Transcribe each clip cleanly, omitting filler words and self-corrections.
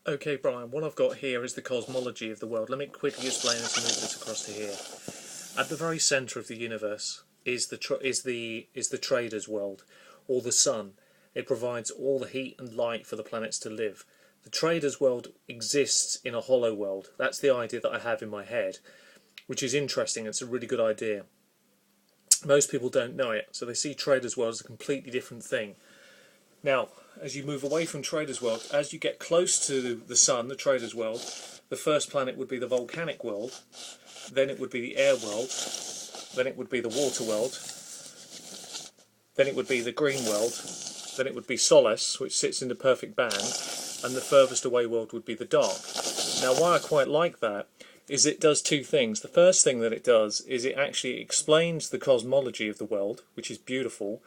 Okay, Brian, what I've got here is the cosmology of the world. Let me quickly explain this and move this across to here. At the very centre of the universe is the trader's world, or the sun. It provides all the heat and light for the planets to live. The trader's world exists in a hollow world. That's the idea that I have in my head, which is interesting. It's a really good idea. Most people don't know it, so they see trader's world as a completely different thing. Now, as you move away from trader's world, as you get close to the sun, the trader's world, the first planet would be the volcanic world, then it would be the air world, then it would be the water world, then it would be the green world, then it would be Solace, which sits in the perfect band, and the furthest away world would be the dark. Now, why I quite like that is it does two things. The first thing that it does is it actually explains the cosmology of the world, which is beautiful.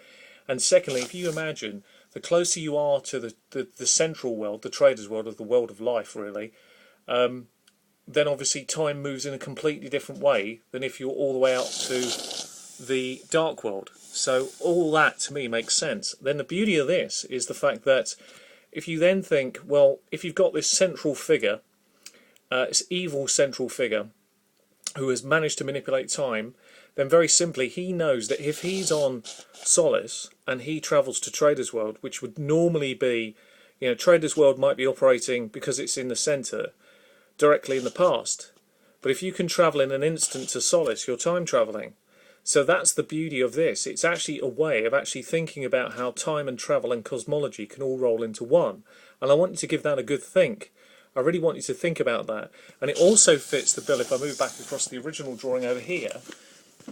And secondly, if you imagine, the closer you are to the central world, the trader's world, of the world of life, really, then obviously time moves in a completely different way than if you're all the way out to the dark world. So all that, to me, makes sense. Then the beauty of this is the fact that if you then think, well, if you've got this central figure, this evil central figure, who has managed to manipulate time, then very simply he knows that if he's on Solace and he travels to Trader's World, which would normally be, Trader's World might be operating, because it's in the centre, directly in the past. But if you can travel in an instant to Solace, you're time travelling. So that's the beauty of this. It's actually a way of actually thinking about how time and travel and cosmology can all roll into one. And I want you to give that a good think. I really want you to think about that. And it also fits the bill, if I move back across the original drawing over here,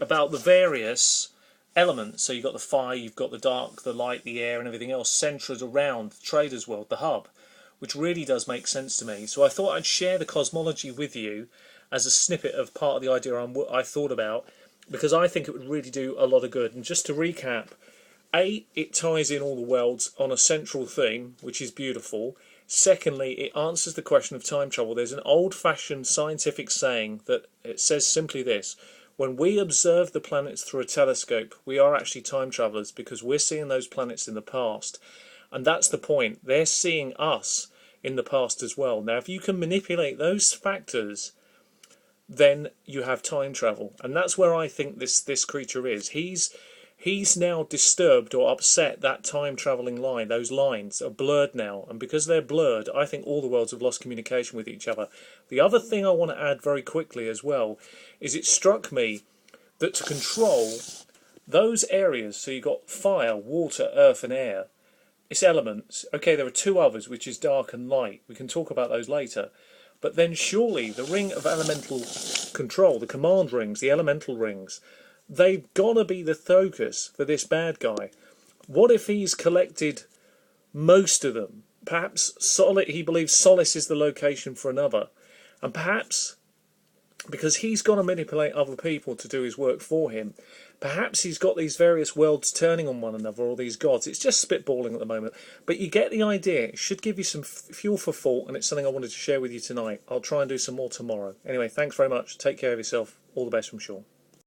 about the various elements. So you've got the fire, you've got the dark, the light, the air and everything else centred around the Trader's World, the hub, which really does make sense to me. So I thought I'd share the cosmology with you as a snippet of part of the idea I thought about, because I think it would really do a lot of good. And just to recap, A, it ties in all the worlds on a central theme, which is beautiful. Secondly, it answers the question of time travel. There's an old-fashioned scientific saying that it says simply this: when we observe the planets through a telescope, we are actually time travellers, because we're seeing those planets in the past. And that's the point. They're seeing us in the past as well. Now, if you can manipulate those factors, then you have time travel. And that's where I think this creature is. He's now disturbed or upset that time-travelling line. Those lines are blurred now. And because they're blurred, I think all the worlds have lost communication with each other. The other thing I want to add very quickly as well is it struck me that to control those areas, so you've got fire, water, earth and air, it's elements. Okay, there are two others, which is dark and light. We can talk about those later. But then surely the ring of elemental control, the command rings, the elemental rings, they've got to be the focus for this bad guy. What if he's collected most of them? Perhaps he believes Solace is the location for another. And perhaps, because he's got to manipulate other people to do his work for him, perhaps he's got these various worlds turning on one another, or these gods. It's just spitballing at the moment. But you get the idea. It should give you some fuel for thought, and it's something I wanted to share with you tonight. I'll try and do some more tomorrow. Anyway, thanks very much. Take care of yourself. All the best from Sean.